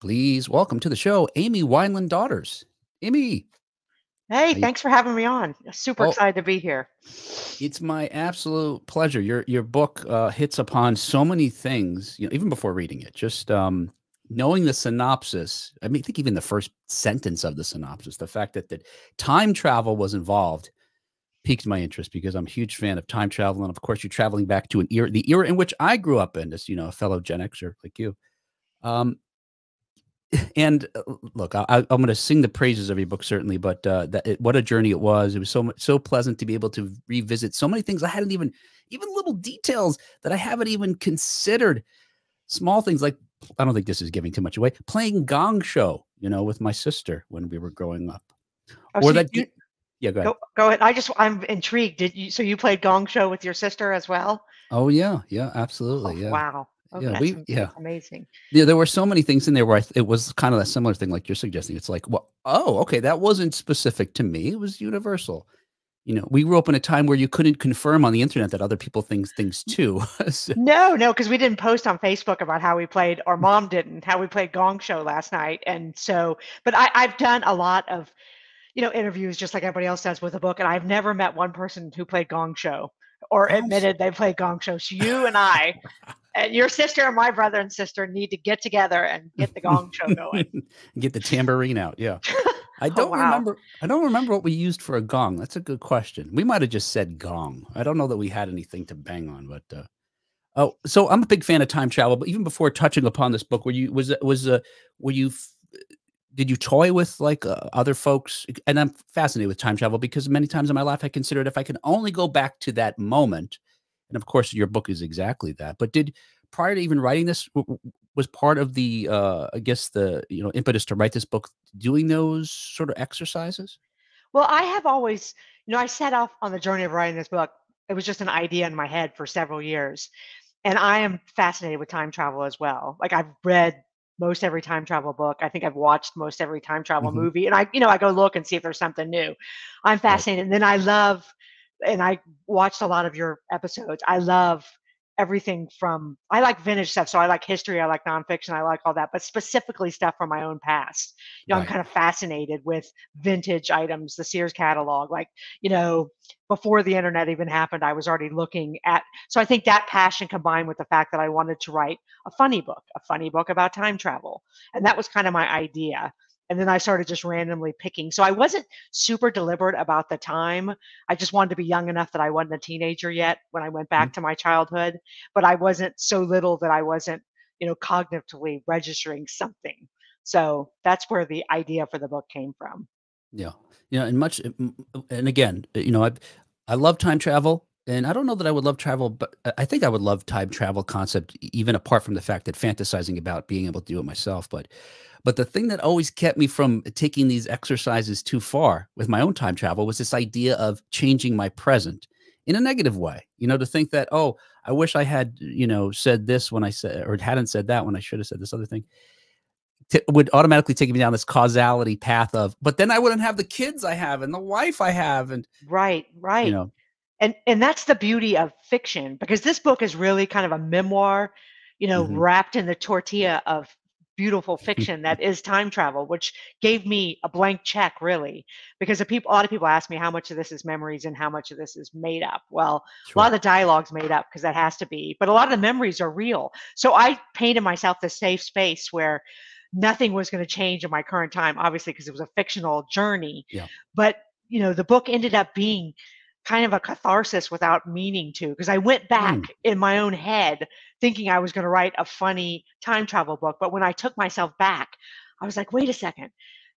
Please welcome to the show, Amy Weinland Daughters. Amy, Hey, how you, thanks for having me on. Super oh, excited to be here. it's my absolute pleasure. Your book hits upon so many things, even before reading it. Just knowing the synopsis. I mean, I think even the first sentence of the synopsis, the fact that time travel was involved, piqued my interest because I'm a huge fan of time travel, and of course, you're traveling back to the era in which I grew up in, as a fellow Gen Xer like you. Um, And look, I'm going to sing the praises of your book, certainly, but what a journey it was. It was so pleasant to be able to revisit so many things I hadn't even little details that I haven't even considered. Small things like, I don't think this is giving too much away, playing gong show, with my sister when we were growing up, Oh, or so that. you Yeah, go ahead. go ahead. I'm intrigued. So you played Gong Show with your sister as well? Oh yeah, yeah, Oh, absolutely, yeah, wow. Oh, yeah. Yeah. that's amazing. Yeah, there were so many things in there where it was kind of a similar thing like you're suggesting. It's like, well, oh, okay, that wasn't specific to me. It was universal. We grew up in a time where you couldn't confirm on the internet that other people think things too. So- No, because we didn't post on Facebook about how we played, or mom didn't, how we played Gong Show last night. And so, but I've done a lot of, interviews just like everybody else does with a book, and I've never met one person who played Gong Show or Abs- admitted they played Gong Show. So you and I and your sister and my brother and sister need to get together and get the Gong Show going. Get the tambourine out. Yeah. I Oh, don't wow. remember. I don't remember what we used for a gong. That's a good question. We might have just said gong. I don't know that we had anything to bang on, but oh, so I'm a big fan of time travel. But even before touching upon this book, were you did you toy with like other folks? And I'm fascinated with time travel because many times in my life I considered if I can only go back to that moment, and of course your book is exactly that. But did prior to even writing this, was part of the I guess the impetus to write this book doing those sort of exercises? Well, I have always, I set off on the journey of writing this book. It was just an idea in my head for several years. And I am fascinated with time travel as well. Like I've read most every time travel book. I think I've watched most every time travel Hmm. movie. And I go look and see if there's something new. I'm Right. fascinated. And then I love, and I watched a lot of your episodes. I love everything from, I like vintage stuff. So I like history, I like nonfiction, I like all that, but specifically stuff from my own past. I'm Right. kind of fascinated with vintage items, the Sears catalog. Like, you know, before the internet even happened, I was already looking at. So I think that passion combined with the fact that I wanted to write a funny book about time travel. And that was kind of my idea. And then I started just randomly picking. So I wasn't super deliberate about the time. I just wanted to be young enough that I wasn't a teenager yet when I went Mhm. back to my childhood, but I wasn't so little that I wasn't, cognitively registering something. So that's where the idea for the book came from. Yeah. And and again, I love time travel, and I don't know that I would love travel, but I think I would love time travel concept even apart from the fact that fantasizing about being able to do it myself, but the thing that always kept me from taking these exercises too far with my own time travel was this idea of changing my present in a negative way. To think that, oh, I wish I had, said this when I said, or hadn't said that when I should have said this other thing, would automatically take me down this causality path of, but then I wouldn't have the kids I have and the wife I have. And, Right, you right. know, And that's the beauty of fiction, because this book is really kind of a memoir, mhm. wrapped in the tortilla of beautiful fiction that is time travel, which gave me a blank check, really. Because a lot of people ask me how much of this is memories and how much of this is made up. Well, a lot Sure. of the dialogue's made up because that has to be, but a lot of the memories are real. So I painted myself this safe space where nothing was going to change in my current time, obviously, because it was a fictional journey. Yeah. But the book ended up being kind of a catharsis without meaning to, because I went back Mm. in my own head thinking I was going to write a funny time travel book. But when I took myself back, I was like, wait a second,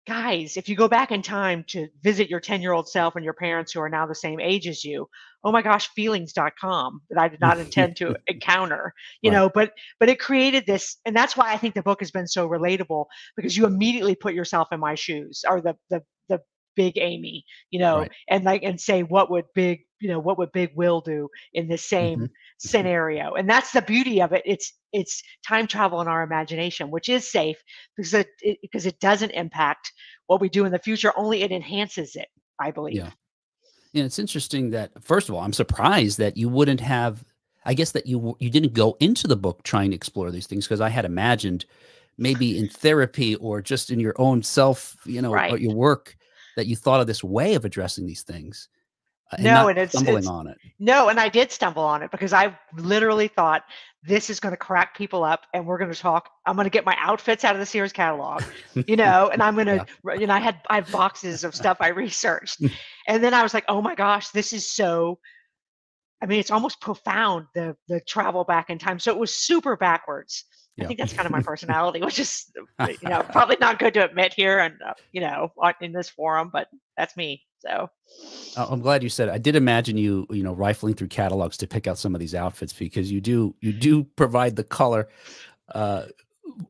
guys, if you go back in time to visit your 10-year-old self and your parents who are now the same age as you, oh my gosh, feelings.com that I did not intend to encounter, Right. but it created this. And that's why I think the book has been so relatable, because you immediately put yourself in my shoes, or the big Amy, Right. and say, what would big Will do in the Hmm. same scenario? And that's the beauty of it. It's time travel in our imagination, which is safe because it doesn't impact what we do in the future. Only it enhances it, I believe. Yeah. Yeah, it's interesting that first of all, I'm surprised that you wouldn't have. I guess that you didn't go into the book trying to explore these things because I had imagined, maybe in therapy or just in your own self, or Right. your work, that you thought of this way of addressing these things, and No, not and stumbling it's on it. no, and I did stumble on it because I literally thought this is going to crack people up, and we're going to talk. I'm going to get my outfits out of the Sears catalog, and I'm going to, Yeah. I have boxes of stuff I researched, and then I was like, oh my gosh, this is so. I mean, it's almost profound, the travel back in time. So it was super backwards. I Yeah. think that's kind of my personality, which is, probably not good to admit here and, in this forum, but that's me. So, I'm glad you said it. I did imagine you, rifling through catalogs to pick out some of these outfits, because you do provide the color, uh,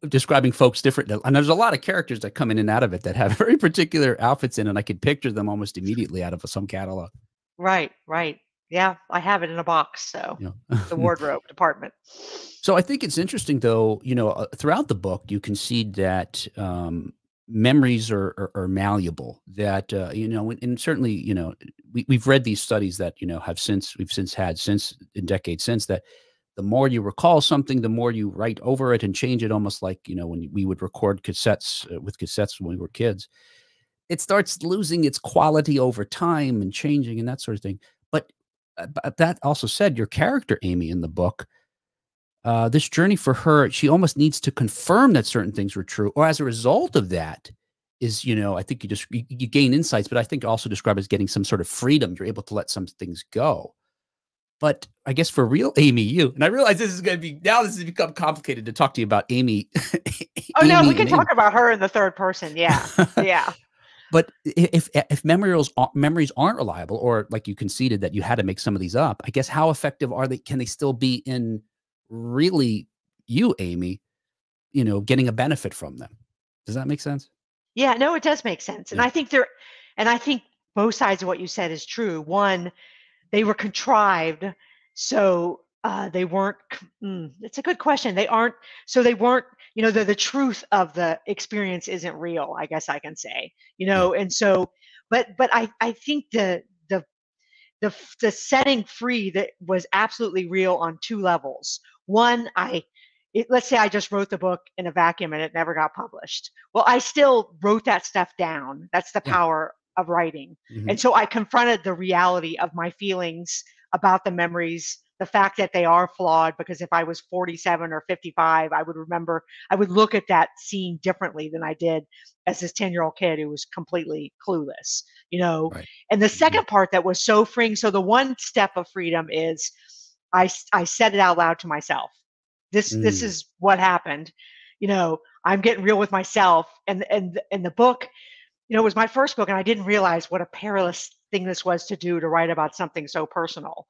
describing folks different. And there's a lot of characters that come in and out of it that have very particular outfits in, and I could picture them almost immediately out of some catalog. right, right. Yeah, I have it in a box. So You the know. wardrobe department. So I think it's interesting, though, throughout the book, you concede that memories are malleable. That and certainly, we've read these studies that we've since had since in decades since, that the more you recall something, the more you write over it and change it, almost like when we would record cassettes with cassettes when we were kids. It starts losing its quality over time and changing and that sort of thing. But that also said, your character Amy in the book, this journey for her, she almost needs to confirm that certain things were true, or as a result of that is, I think you gain insights, but I think also describe as getting some sort of freedom. You're able to let some things go. But I guess for real, Amy, and I realize this has become complicated to talk to you about Amy, Oh no, we Amy can and Amy. talk about her in the third person. Yeah, yeah. But if memories aren't reliable, or like you conceded that you had to make some of these up, I guess how effective are they? Can they still be in really you, Amy, getting a benefit from them? Does that make sense? Yeah, no, it does make sense. Yeah. And I think both sides of what you said is true. One, they were contrived, so they weren't. It's a good question. They aren't. So they weren't. The truth of the experience isn't real. I guess I can say. Yeah. And so, but I think the setting free that was absolutely real on two levels. One, let's say I just wrote the book in a vacuum and it never got published. Well, I still wrote that stuff down. That's the Yeah. power of writing. Mhm. And so I confronted the reality of my feelings about the memories, the fact that they are flawed, because if I was 47 or 55, I would look at that scene differently than I did as this 10-year-old kid who was completely clueless, you know? Right. And the Mhm. second part that was so freeing. So the one step of freedom is I said it out loud to myself. This Mm. is what happened. I'm getting real with myself. And the book, it was my first book, and I didn't realize what a perilous thing this was to do, to write about something so personal.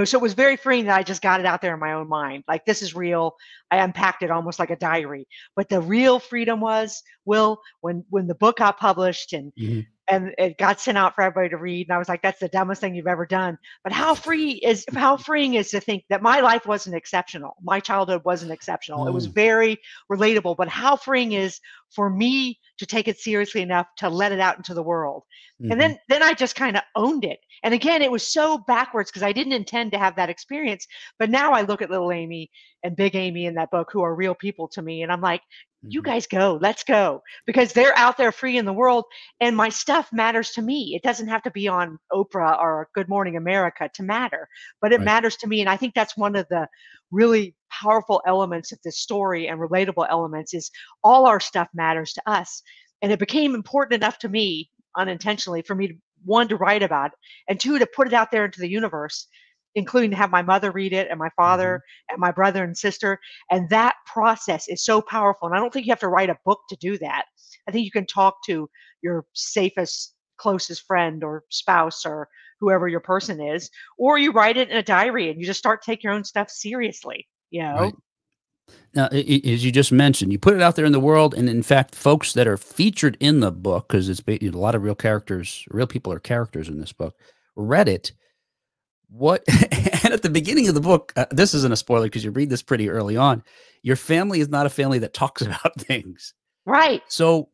So it was very freeing that I just got it out there in my own mind. Like, this is real. I unpacked it almost like a diary. But the real freedom was, Will, when the book got published Mhm. and it got sent out for everybody to read, and I was like, that's the dumbest thing you've ever done. But how freeing is to think that my life wasn't exceptional, my childhood wasn't exceptional, it was Mm. very relatable. But how freeing is for me to take it seriously enough to let it out into the world. And Mhm. then I just kind of owned it. And again, it was so backwards because I didn't intend to have that experience. But now I look at little Amy and big Amy in that book, who are real people to me, and I'm like, you Mhm. guys go, let's go, because they're out there free in the world, and my stuff matters to me. It doesn't have to be on Oprah or Good Morning America to matter, but it Right. matters to me. And I think that's one of the really powerful elements of this story, and relatable elements, is all our stuff matters to us. And it became important enough to me, unintentionally, for me to, one, to write about it, and two, to put it out there into the universe, including to have my mother read it, and my father, Mhm. and my brother and sister. And that process is so powerful. And I don't think you have to write a book to do that. I think you can talk to your safest, closest friend or spouse or whoever your person is, or you write it in a diary and you just start taking your own stuff seriously, you Right. know? Now, as you just mentioned, you put it out there in the world, and in fact, folks that are featured in the book, because a lot of real characters, real people are characters in this book, read it. What and at the beginning of the book, this isn't a spoiler because you read this pretty early on. Your family is not a family that talks about things. Right, So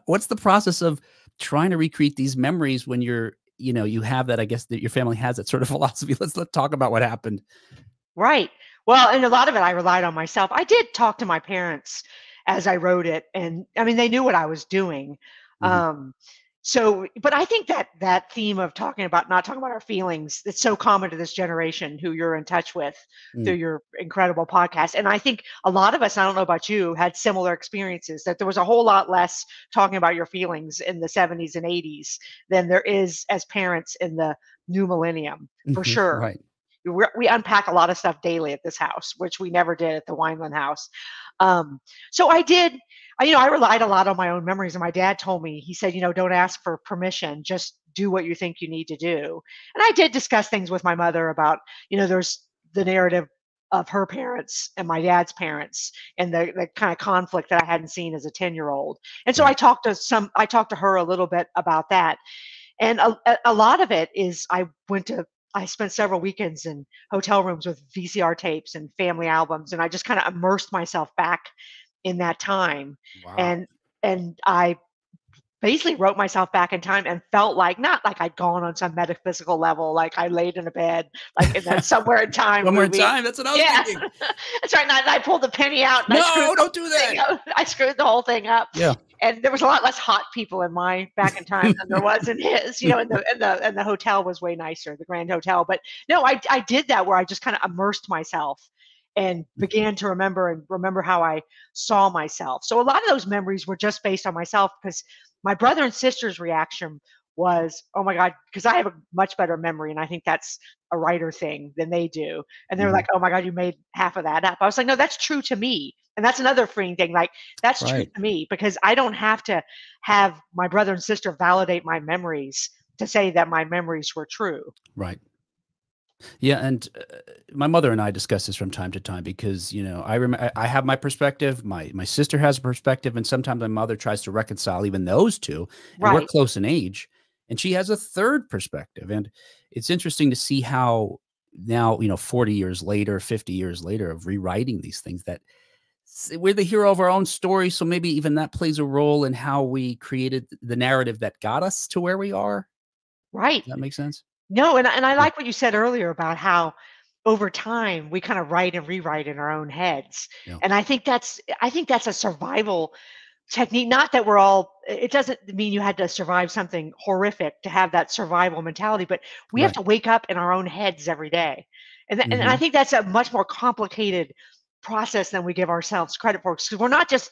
what's the process of trying to recreate these memories when you have that, I guess, that your family has that sort of philosophy. Let's talk about what happened. right. Well, and a lot of it I relied on myself. I did talk to my parents as I wrote it. And I mean, they knew what I was doing. Mhm. Um, but I think that that theme of talking about not talking about our feelings, it's so common to this generation who you're in touch with through Mm. your incredible podcast. And I think a lot of us, I don't know about you, had similar experiences, that there was a whole lot less talking about your feelings in the 70s and 80s than there is as parents in the new millennium, for Mhm. sure. Right. We unpack a lot of stuff daily at this house, which we never did at the Weinland house. Um, so I did, I relied a lot on my own memories. And my dad told me, he said, don't ask for permission, just do what you think you need to do. And I did discuss things with my mother about, there's the narrative of her parents and my dad's parents and the kind of conflict that I hadn't seen as a 10-year-old. And so Right. I talked to her a little bit about that. And a lot of it is I spent several weekends in hotel rooms with VCR tapes and family albums, and I just kind of immersed myself back in that time. Wow. And I basically wrote myself back in time and felt like, not like I'd gone on some metaphysical level, like I laid in a bed, like in that Somewhere in Time One more movie. time. That's what I was Yeah, thinking. that's right. And I pulled the penny out and I screwed No, the don't do whole thing that. up. I screwed the whole thing up. Yeah. And there was a lot less hot people in my back in time than there was in his, and the hotel was way nicer, the Grand Hotel. But no, I did that where I just kind of immersed myself and began to remember how I saw myself. So a lot of those memories were just based on myself, because my brother and sister's reaction was, oh my God, because I have a much better memory. And I think that's a writer thing than they do. And they're Mhm. like, oh my God, you made half of that up. I was like, no, that's true to me. And that's another freeing thing. Like, that's true Right. to me, because I don't have to have my brother and sister validate my memories to say that my memories were true. Right. Yeah, and my mother and I discuss this from time to time because I remember I have my perspective, my sister has a perspective, and sometimes my mother tries to reconcile even those two, and we're Right. close in age, and she has a third perspective, and it's interesting to see how now 40 years later, 50 years later of rewriting these things that we're the hero of our own story, so maybe even that plays a role in how we created the narrative that got us to where we are. Right. Does that make sense? No, and I Yeah. like what you said earlier about how over time we kind of write and rewrite in our own heads. Yeah. And I think that's a survival technique. Not that it doesn't mean you had to survive something horrific to have that survival mentality, but we have Right. to wake up in our own heads every day. And I Mhm. think that's a much more complicated process than we give ourselves credit for. Because we're not just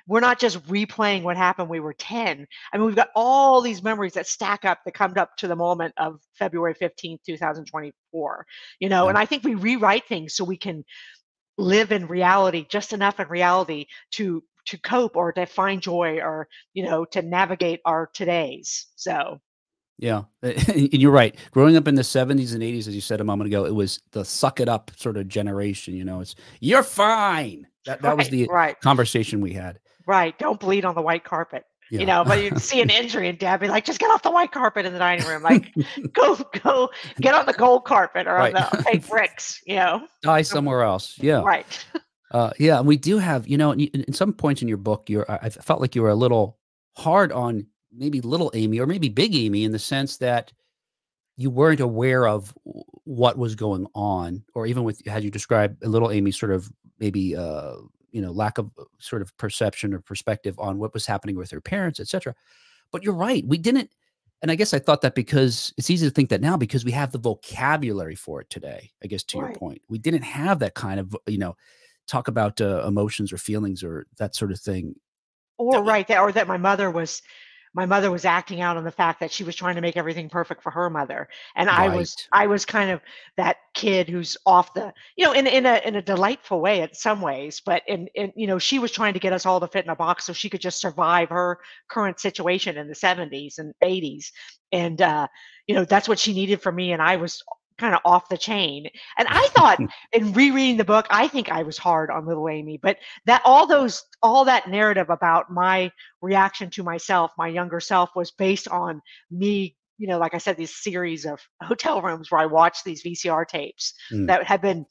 replaying what happened when we were 10. I mean, we've got all these memories that stack up that come up to the moment of February 15th, 2024, Yeah. and I think we rewrite things so we can live in reality, just enough in reality to cope or to find joy, or, to navigate our todays. So, Yeah, and you're right. Growing up in the '70s and '80s, as you said a moment ago, it was the suck it up sort of generation, it's "You're fine." That was right, the right. conversation we had. Right, don't bleed on the white carpet, Yeah. but you'd see an injury and dad be like, "Just get off the white carpet in the dining room, like, go get on the gold carpet or on Right. the fake bricks." Die Um, somewhere else. Yeah. right. Yeah, and we do have, in some points in your book, I felt like you were a little hard on maybe little Amy or maybe big Amy in the sense that you weren't aware of what was going on, or even with had you described little Amy sort of maybe lack of sort of perception or perspective on what was happening with her parents, etc. But you're right, we didn't, and I guess I thought that because it's easy to think that now because we have the vocabulary for it today. I guess to your Right. point, we didn't have that kind of talk about emotions or feelings or that sort of thing. Or That we, right, that my mother was acting out on the fact that she was trying to make everything perfect for her mother, and I was right, I was kind of that kid who's off in a delightful way in some ways, but she was trying to get us all to fit in a box so she could just survive her current situation in the 70s and 80s, and that's what she needed from me, and I was kind of off the chain. And I thought, in rereading the book, I think I was hard on little Amy, but all that narrative about my reaction to myself, my younger self, was based on me, like I said, these series of hotel rooms where I watched these VCR tapes mm, that had been,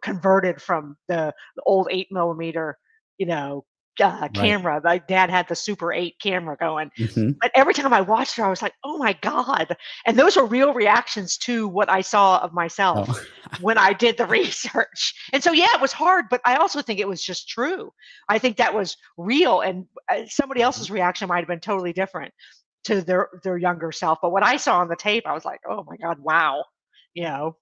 converted from the old 8 millimeter, you know, Right. camera. My dad had the Super 8 camera going. Mhm. But every time I watched her, I was like, "Oh my god." And those were real reactions to what I saw of Oh, myself when I did the research. And so, yeah, it was hard, but I also think it was just true. I think that was real, and, somebody mhm. else's reaction might have been totally different to their younger self. But what I saw on the tape, I was like, "Oh my god, wow." You know?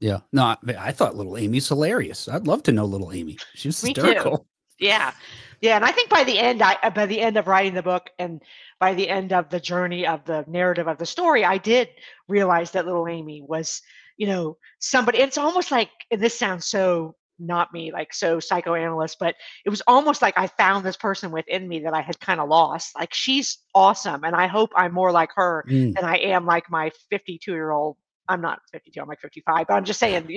Yeah. No, I thought little Amy's hilarious. I'd love to know little Amy. She was Me too. hysterical. Yeah. Yeah, and I think by the end of writing the book and by the end of the journey of the narrative of the story, I did realize that little Amy was, somebody. It's almost like, and this sounds so not me, like so psychoanalyst, but it was almost like I found this person within me that I had kind of lost. Like she's awesome, and I hope I'm more like her Mm. than I am like my 52-year-old. I'm not 52. I'm like 55. But I'm just saying,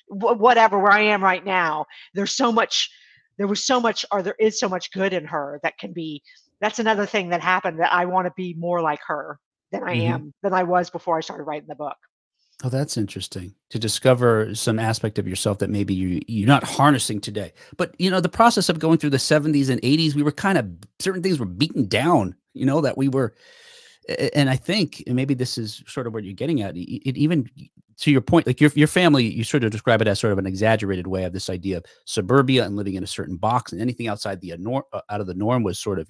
whatever where I am right now. There's so much there was so much or there is so much good in her that can be. That's another thing that happened, that I want to be more like her Mhm. than I was before I started writing the book. Oh, that's interesting to discover some aspect of yourself that maybe you're not harnessing today. But the process of going through the 70s and 80s, we were kind of certain things were beaten down. That we were, and I think, and maybe this is sort of what you're getting at. It even to your point, like your family, you sort of describe it as sort of an exaggerated way of this idea of suburbia and living in a certain box, and anything outside the out of the norm was sort of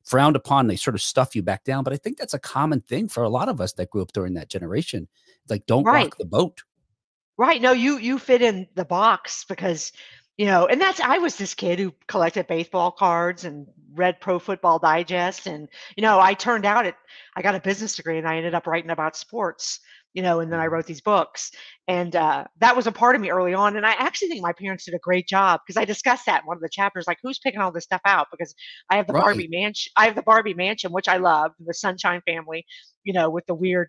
frowned upon. They sort of stuff you back down. But I think that's a common thing for a lot of us that grew up during that generation. Like, don't Right. rock the boat. Right. No, you fit in the box because, and that's I was this kid who collected baseball cards and read Pro Football Digest, and I turned out I got a business degree and I ended up writing about sports, and then I Mhm. wrote these books, and that was a part of me early on, and I actually think my parents did a great job because I discussed that in one of the chapters, like who's picking all this stuff out because Right. I have the Barbie mansion, which I love, the Sunshine Family, with the weird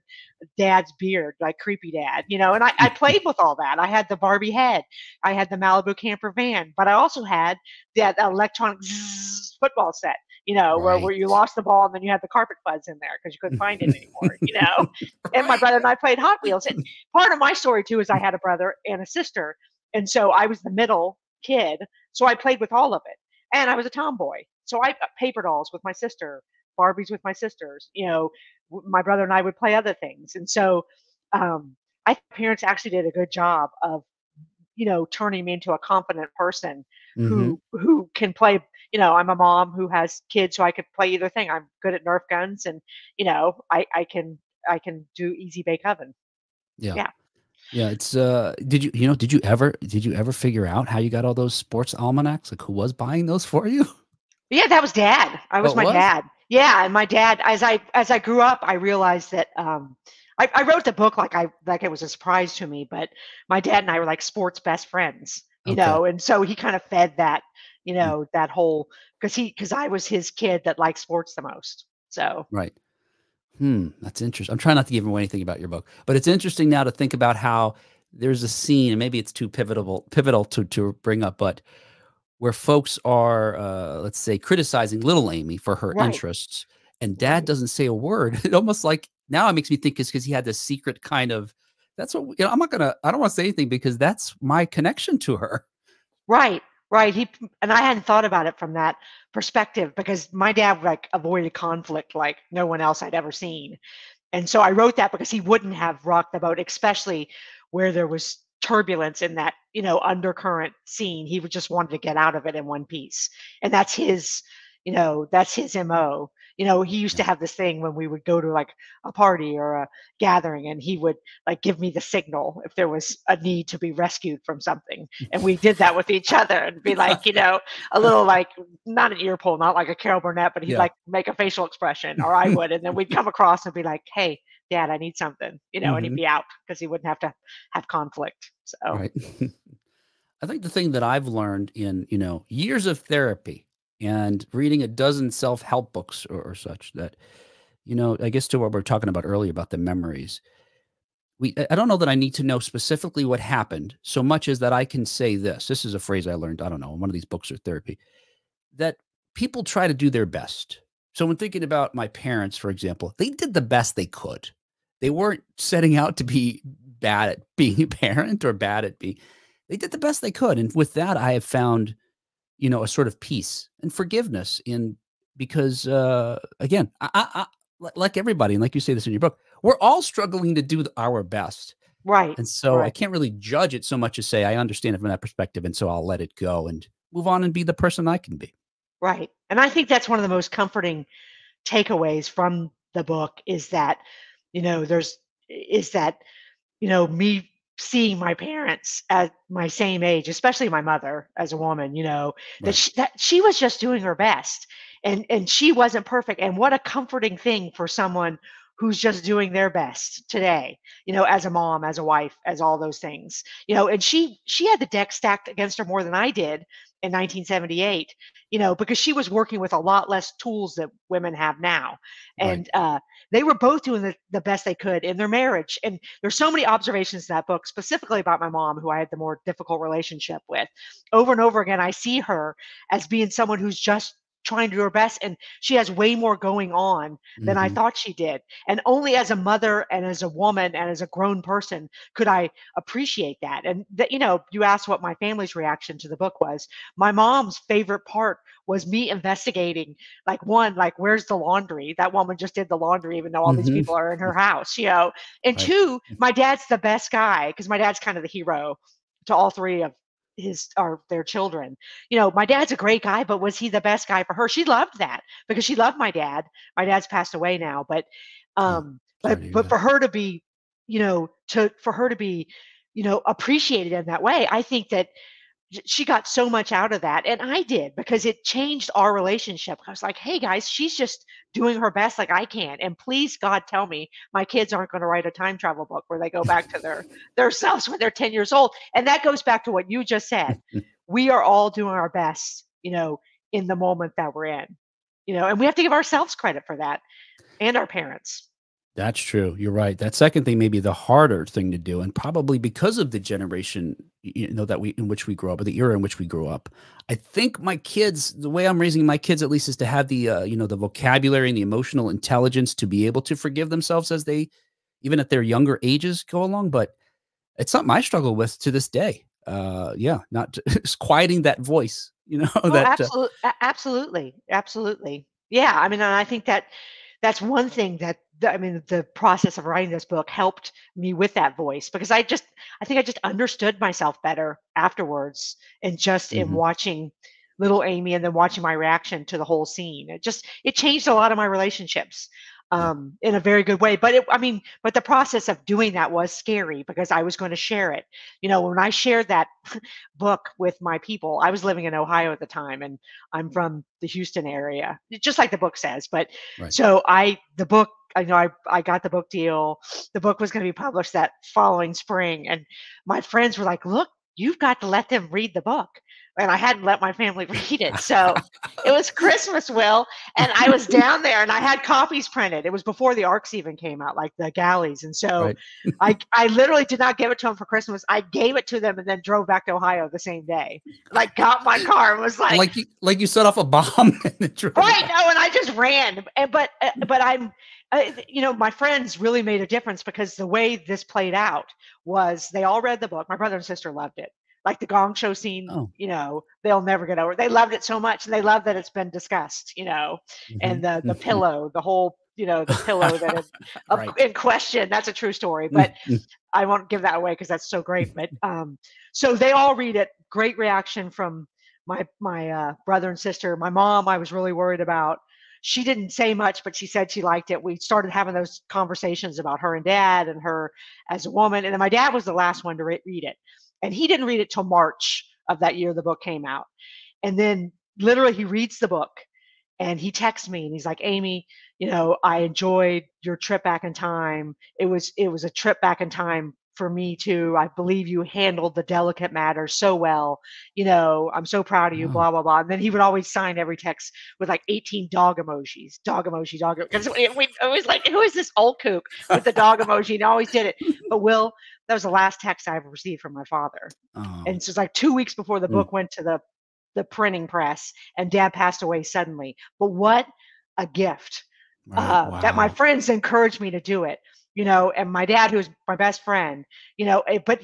dad's beard, like creepy dad, and I played with all that. I had the Barbie head, I had the Malibu camper van, but I also had that electronic football set, where Right. you lost the ball and then you had the carpet fuzz in there because you couldn't find it anymore. And my Right. brother and I played Hot Wheels. And part of my story too is I had a brother and a sister. And so I was the middle kid. So I played with all of it. And I was a tomboy. So I got paper dolls with my sister, Barbies with my sisters, my brother and I would play other things. And so I think parents actually did a good job of, turning me into a confident person Mhm. who can play. I'm a mom who has kids, so I could play either thing. I'm good at Nerf guns, and I can do easy bake oven. Yeah. Yeah. Yeah, it's, did you ever figure out how you got all those sports almanacs? Like, who was buying those for you? Yeah, that was dad. I Oh, was it my was? dad. Yeah, and my dad, as I grew up, I realized that I wrote the book like it was a surprise to me, but my dad and I were like sports best friends, Okay. and so he kind of fed that, Mm, that whole because I was his kid that liked sports the most. So right. That's interesting. I'm trying not to give away anything about your book, but it's interesting now to think about how there's a scene, and maybe it's too pivotal to bring up, but where folks are, let's say, criticizing little Amy for her right, interests, and dad right. doesn't say a word. It almost like now it makes me think it's because he had this secret kind of that's what I don't want to say anything because that's my connection to her. Right, right, and I hadn't thought about it from that perspective because my dad, like, avoided conflict like no one else I'd ever seen, and so I wrote that because he wouldn't have rocked the boat, especially where there was turbulence in that, undercurrent scene. He would just wanted to get out of it in one piece, and that's his MO. He used Yeah. to have this thing when we would go to, like, a party or a gathering, and he would, like, give me the signal if there was a need to be rescued from something, and we did that with each other and be like, a little, like, not an ear pull, not like a Carol Burnett, but he'd, Yeah. like, make a facial expression, or I would, and then we'd come across and be like, "Hey, dad, I need something," and he'd Mhm. be out because he wouldn't have to have conflict. So, Right. I think the thing that I've learned in, years of therapy and reading a dozen self-help books or such that, I guess to what we are talking about earlier about the memories. I don't know that I need to know specifically what happened so much as that I can say this. This is a phrase I learned, I don't know, in one of these books or therapy, that people try to do their best. So when thinking about my parents, for example, they did the best they could. They weren't setting out to be bad at being a parent or bad at being they did the best they could. And with that, I have found, a sort of peace and forgiveness because again, like everybody, and like you say this in your book, we're all struggling to do our best. Right. And so I Right. can't really judge it so much as say, I understand it from that perspective. And so I'll let it go and move on and be the person I can be. Right. And I think that's one of the most comforting takeaways from the book is that, there's is that, me seeing my parents at my same age, especially my mother as a woman, Right. that she was just doing her best and she wasn't perfect. And what a comforting thing for someone who's just doing their best today, as a mom, as a wife, as all those things, and she had the deck stacked against her more than I did in 1978, because she was working with a lot less tools that women have now. Right. And they were both doing the best they could in their marriage. And there's so many observations in that book, specifically about my mom, who I had the more difficult relationship with. Over and over again, I see her as being someone who's just trying to do her best, and she has way more going on than I Hmm. thought she did. And only as a mother and as a woman and as a grown person could I appreciate that. And that, you asked what my family's reaction to the book was. My mom's favorite part was me investigating, like where's the laundry? That woman just did the laundry, even though all these Hmm. people are in her house, And Right. two, my dad's the best guy because my dad's kind of the hero to all three of their children. My dad's a great guy, but was he the best guy for her? She loved that because she loved my dad. My dad's passed away now, but Oh, um sorry but to hear but that. for her to be, for her to be, appreciated in that way, I think that she got so much out of that, and I did, because it changed our relationship. I was like, hey guys, she's just doing her best like I can, and please God, tell me my kids aren't going to write a time travel book where they go back to their selves when they're 10 years old. And that goes back to what you just said. We are all doing our best, in the moment that we're in, and we have to give ourselves credit for that, and our parents. That's true. You're right. That second thing may be the harder thing to do, and probably because of the generation, that we in which we grew up, or the era in which we grew up. I think my kids, the way I'm raising my kids, at least, is to have the the vocabulary and the emotional intelligence to be able to forgive themselves as they, even at their younger ages, go along. But it's something I struggle with to this day. Yeah, not just quieting that voice. Oh, That absolutely, absolutely. Yeah, I mean, and I think that that's one thing I mean, the process of writing this book helped me with that voice, because I think I just understood myself better afterwards, and just in Mhm. watching little Amy and then watching my reaction to the whole scene. It changed a lot of my relationships Yeah. in a very good way. But I mean, but the process of doing that was scary because I was going to share it. When I shared that book with my people. I was living in Ohio at the time, and I'm from the Houston area, just like the book says. But Right. so the book, I got the book deal. The book was going to be published that following spring, and my friends were like, "Look, you've got to let them read the book." And I hadn't let my family read it. So it was Christmas, Will, and I was down there and I had copies printed. It was before the ARCs even came out, like the galleys. And so Right. I literally did not give it to them for Christmas. I gave it to them and then drove back to Ohio the same day. Like, got my car and was like, Like you set off a bomb and then drove right, away. no, and I just ran. But my friends really made a difference, because the way this played out was they all read the book. My brother and sister loved it. Like the Gong Show scene, Oh. they'll never get over it. They loved it so much, and they love that it's been discussed, and Mhm. the pillow, the whole, the pillow that is Right. in question. That's a true story, but Mm, mm. I won't give that away because that's so great. But so they all read it. Great reaction from my brother and sister. My mom, I was really worried about. She didn't say much, but she said she liked it. We started having those conversations about her and dad and her as a woman. And then my dad was the last one to read it, and he didn't read it till March of that year the book came out. And then literally he reads the book and he texts me and he's like, Amy, I enjoyed your trip back in time. It was a trip back in time for me too. I believe you handled the delicate matter so well. I'm so proud of you, Oh. blah, blah, blah. And then he would always sign every text with like 18 dog emojis, dog emoji, dog. Because we always like, who is this old kook with the dog emoji? And I always did it. But Will, that was the last text I ever received from my father. Oh. And so it's like 2 weeks before the Mm. book went to the printing press, and dad passed away suddenly. But what a gift Right. that my Wow. friends encouraged me to do it. and my dad, who's my best friend, but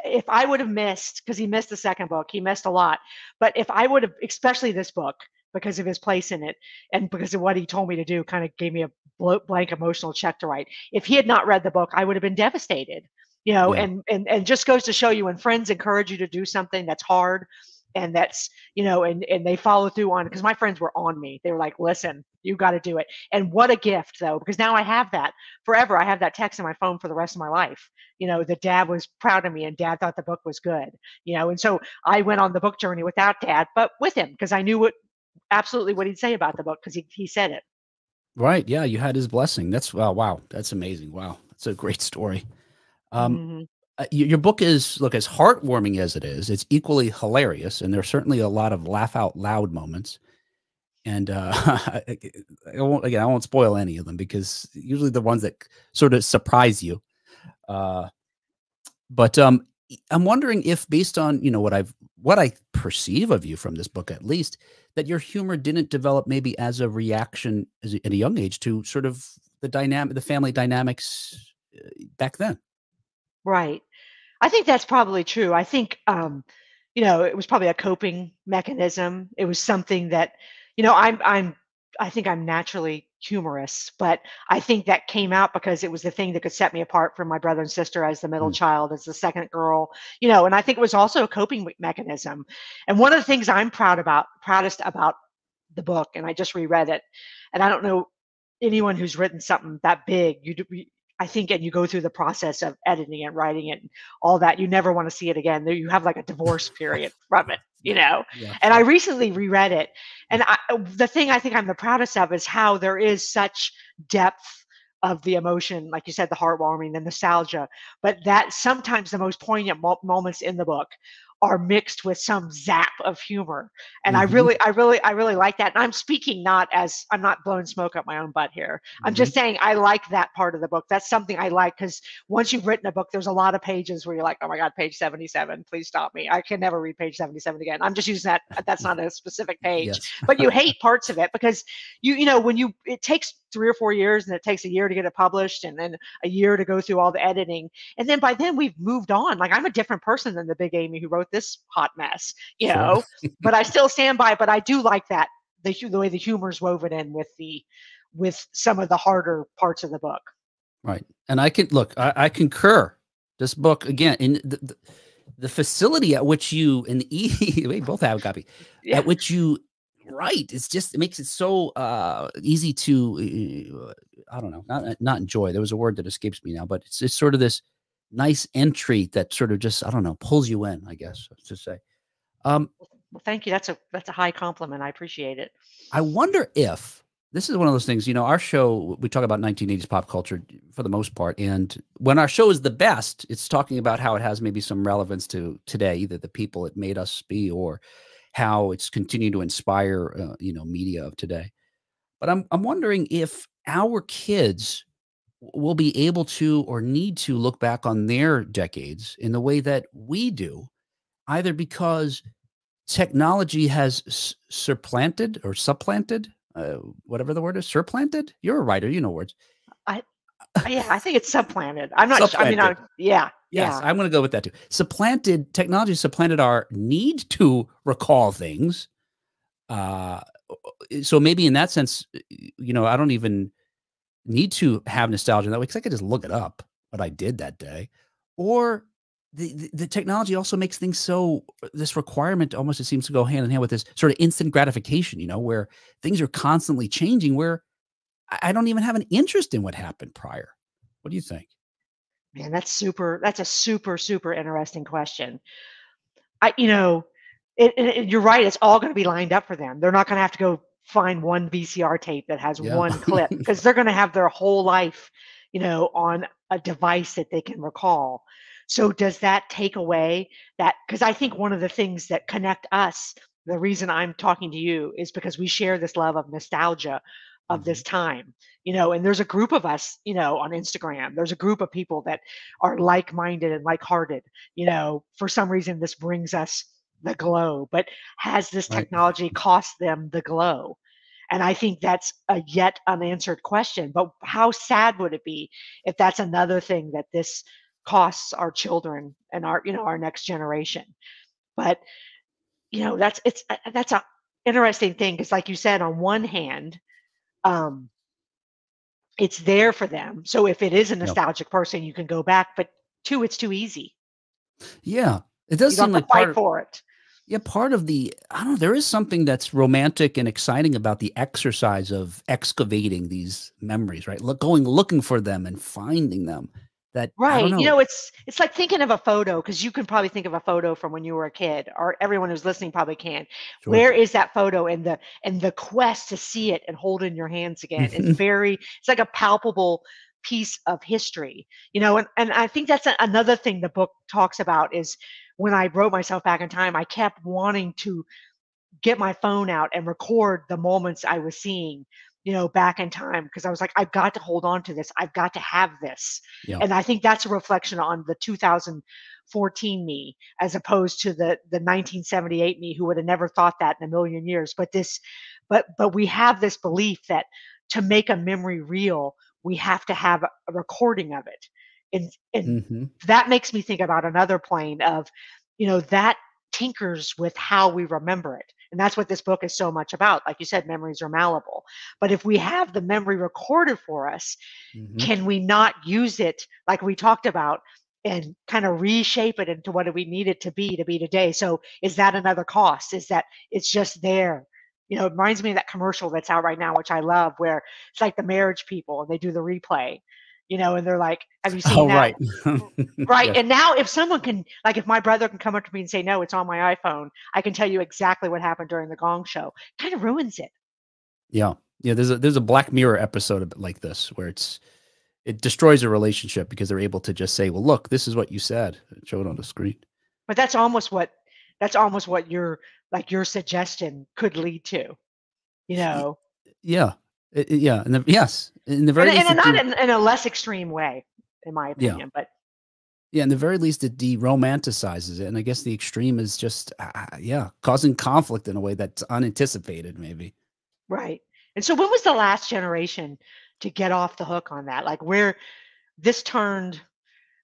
if I would have missed, because he missed the second book, he missed a lot. But if I would have, especially this book, because of his place in it and because of what he told me to do, kind of gave me a blank emotional check to write. If he had not read the book, I would have been devastated. Yeah. And just goes to show you, when friends encourage you to do something that's hard, and that's, and they follow through on, because my friends were on me. They were like, listen, you got to do it. And what a gift, though, because now I have that forever. I have that text in my phone for the rest of my life. That dad was proud of me and dad thought the book was good. And so I went on the book journey without dad, but with him, because I knew absolutely what he'd say about the book, because he said it. Right. Yeah. You had his blessing. That's wow. That's amazing. Wow. That's a great story. Um, Mm-hmm. your book is, look, as heartwarming as it is, it's equally hilarious. And there's certainly a lot of laugh out loud moments. And I won't spoil any of them, because usually the ones that sort of surprise you. But I'm wondering if, based on what I perceive of you from this book, at least, that your humor didn't develop maybe as a reaction at a young age to sort of the family dynamics back then. Right. I think that's probably true. I think, it was probably a coping mechanism. It was something that, I think I'm naturally humorous, but I think that came out because it was the thing that could set me apart from my brother and sister as the middle Mm, child, as the second girl, and I think it was also a coping mechanism. And one of the things I'm proudest about the book, and I just reread it, and I don't know anyone who's written something that big, I think, and you go through the process of editing it, writing it, and all that, you never want to see it again. There you have like a divorce period from it, yeah, And I sure. recently reread it, and the thing I think I'm the proudest of is how there is such depth of the emotion, like you said, the heartwarming, the nostalgia, but that sometimes the most poignant moments in the book are mixed with some zap of humor. And Hmm. I really like that. And I'm speaking not as, I'm not blowing smoke up my own butt here. I'm Hmm. just saying I like that part of the book. That's something I like, because once you've written a book, there's a lot of pages where you're like, oh my God, page 77, please stop me. I can never read page 77 again. I'm just using that. That's not a specific page, Yes. but you hate parts of it because it takes 3 or 4 years, and it takes a year to get it published, and then a year to go through all the editing. And then by then we've moved on. Like, I'm a different person than the big Amy who wrote this hot mess, Sure. but I still stand by it. But I do like that, the way the humor's woven in with some of the harder parts of the book. Right. And I concur. This book, again, in the facility at which you and we both have a copy, Yeah. at which you write, it makes it so easy to I don't know, not enjoy. There was a word that escapes me now, but it's sort of this nice entry that sort of just, I don't know, pulls you in, I guess to say. Um, Well, thank you. That's a high compliment. I appreciate it. I wonder if this is one of those things, our show, we talk about 1980s pop culture for the most part. And when our show is the best, it's talking about how it has maybe some relevance to today, either the people it made us be or how it's continued to inspire, media of today. But I'm wondering if our kids will be able to or need to look back on their decades in the way that we do, either because technology has supplanted or supplanted, whatever the word is, supplanted. You're a writer, you know words. I Yeah, I think it's supplanted. I'm not. I mean, Supplanted. yeah, Yes, yeah. I'm going to go with that too. Technology supplanted our need to recall things. Uh, so maybe in that sense, I don't even need to have nostalgia in that way, because I could just look it up what I did that day. Or the technology also makes things so, this requirement almost, it seems to go hand in hand with this sort of instant gratification, where things are constantly changing, where I don't even have an interest in what happened prior. What do you think? Man, that's a super, super interesting question. You're right. It's all going to be lined up for them. They're not going to have to go find one VCR tape that has Yeah. one clip, because they're going to have their whole life, on a device that they can recall. So does that take away that? Because I think one of the things that connect us, the reason I'm talking to you, is because we share this love of nostalgia of Mhm. this time, and there's a group of us, on Instagram. There's a group of people that are like-minded and like-hearted. For some reason, this brings us the glow, but has this Right. technology cost them the glow? And I think that's a yet unanswered question. But how sad would it be if that's another thing that this costs our children and our, our next generation? But that's a interesting thing, because, like you said, on one hand, um, it's there for them. So if it is a Yep. nostalgic person, you can go back. But two, it's too easy. Yeah. It does You don't seem have like to fight for it. yeah, part of the I don't know, there is something that's romantic and exciting about the exercise of excavating these memories, right? Going looking for them and finding them. That I don't Right. know. It's like thinking of a photo, because you can probably think of a photo from when you were a kid, or everyone who's listening probably can. Sure. Where is that photo, and the quest to see it and hold it in your hands again is it's like a palpable piece of history. And I think that's another thing the book talks about is, when I wrote myself back in time, I kept wanting to get my phone out and record the moments I was seeing, back in time, because I was like, I've got to hold on to this. I've got to have this. Yeah. And I think that's a reflection on the 2014 me, as opposed to the 1978 me, who would have never thought that in a million years. But we have this belief that to make a memory real, we have to have a recording of it. And Mhm. that makes me think about another plane of, that tinkers with how we remember it. And that's what this book is so much about. Like you said, memories are malleable. But if we have the memory recorded for us, Mhm. can we not use it like we talked about, and kind of reshape it into what do we need it to be today? So is that another cost? Is that it's just there? It reminds me of that commercial that's out right now, which I love, where it's like the marriage people and they do the replay, and they're like, have you seen Oh, that? right. Right. Yes. And now if someone can, like, if my brother can come up to me and say, no, it's on my iPhone, I can tell you exactly what happened during the Gong Show. Kind of ruins it. Yeah. Yeah, there's a Black Mirror episode of it like this where it destroys a relationship because they're able to just say, "Well, look, this is what you said." And show it on the screen. But that's almost what your suggestion could lead to, you Y know, yeah. Yeah, and yes, in the and very least, and not in a less extreme way, in my yeah. opinion. But Yeah, in the very least, it de-romanticizes it, and I guess the extreme is just, yeah, causing conflict in a way that's unanticipated, maybe. right. And so, when was the last generation to get off the hook on that? Like, where this turned,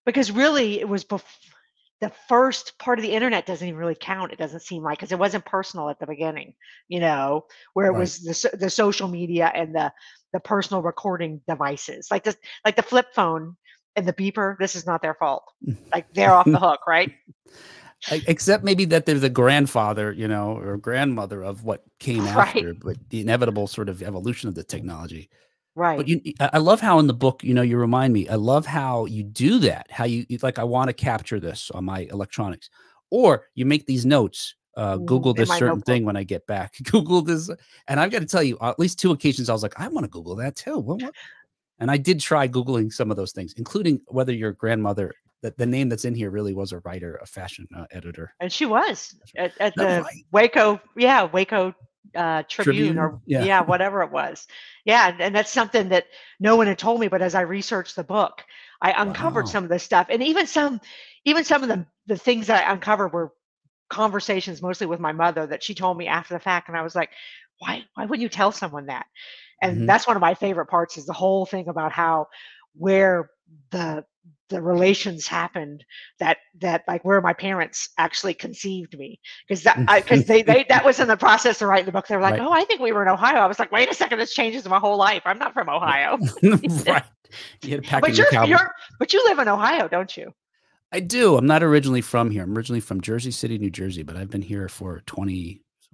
because really it was the first part of the internet doesn't even really count. It doesn't seem like, because it wasn't personal at the beginning, where it Right. was the social media and the personal recording devices, like the flip phone and the beeper. This is not their fault. Like, they're off the hook, right? Except maybe that they're the grandfather, or grandmother of what came Right, after, but the inevitable sort of evolution of the technology. But right. I love how in the book, you remind me, I love how you do that, how like, I want to capture this on my electronics, or you make these notes, Google In this my certain notebook. thing when I get back, Google this. And I've got to tell you, at least two occasions, I was like, I want to Google that too. What? And I did try Googling some of those things, including whether your grandmother, the name that's in here really was a writer, a fashion editor. And she was at Is that the right? Waco Tribune, Tribune? or Yeah. yeah, whatever it was. Yeah, and that's something that no one had told me, but as I researched the book, I uncovered Wow. some of this stuff. And even some of the things that I uncovered were conversations mostly with my mother that she told me after the fact, and I was like, why wouldn't you tell someone that? And Mhm. that's one of my favorite parts, is the whole thing about how, where the the relations happened, that like, where my parents actually conceived me, because they that was in the process of writing the book. They were like, Right. oh, I think we were in Ohio. I was like, wait a second, this changes my whole life. I'm not from Ohio. Right. You had to pack in But your cowboy. you live in Ohio, don't you? I do. I'm not originally from here. I'm originally from Jersey City, New Jersey, but I've been here for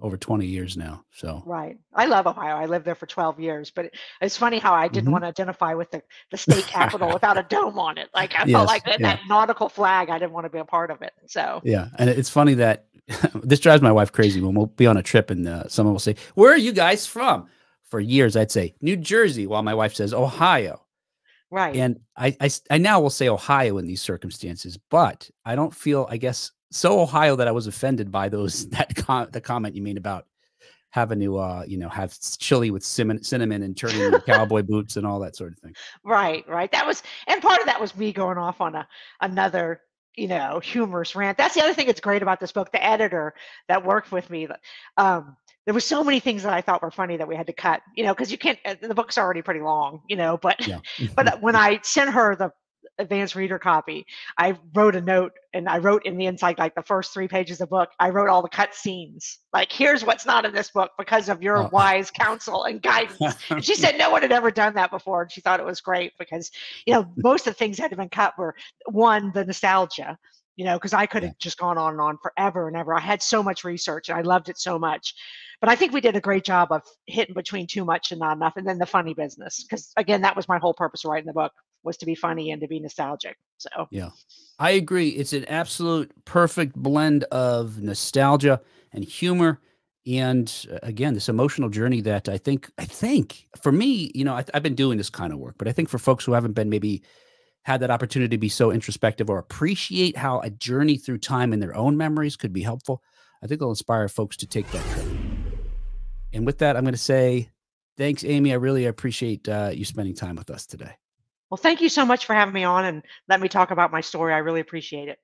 over 20 years now. So, Right. I love Ohio. I lived there for 12 years, but it's funny how I didn't mhm. want to identify with the state capital without a dome on it. Like, I felt Yes. like that, Yeah. that nautical flag, I didn't want to be a part of it. So, Yeah. And it's funny that this drives my wife crazy when we'll be on a trip and someone will say, "Where are you guys from?" For years, I'd say New Jersey, while my wife says Ohio. right. And I now will say Ohio in these circumstances, but I don't feel, I guess, so Ohio that I was offended by the comment you made about having to, have chili with cinnamon and turning in your cowboy boots and all that sort of thing. Right, right. And part of that was me going off on another, humorous rant. That's the other thing that's great about this book. The editor that worked with me, um, there were so many things that I thought were funny that we had to cut, because you can't, the book's already pretty long, but Yeah. but when I sent her the advanced reader copy, I wrote a note, and I wrote in the inside, like the first 3 pages of the book, I wrote all the cut scenes. Like, here's what's not in this book because of your Oh. wise counsel and guidance. And she said no one had ever done that before. And she thought it was great because, most of the things that had been cut were, one, the nostalgia, because I could Yeah. have just gone on and on forever and ever. I had so much research and I loved it so much. But I think we did a great job of hitting between too much and not enough. And then the funny business, because again, that was my whole purpose of writing the book, was to be funny and to be nostalgic. So Yeah, I agree. It's an absolute perfect blend of nostalgia and humor. And again, this emotional journey that I think for me, I've been doing this kind of work, but I think for folks who haven't been maybe had that opportunity to be so introspective or appreciate how a journey through time in their own memories could be helpful, I think it'll inspire folks to take that trip. And with that, I'm going to say, thanks, Amy. I really appreciate you spending time with us today. well, thank you so much for having me on and let me talk about my story. I really appreciate it.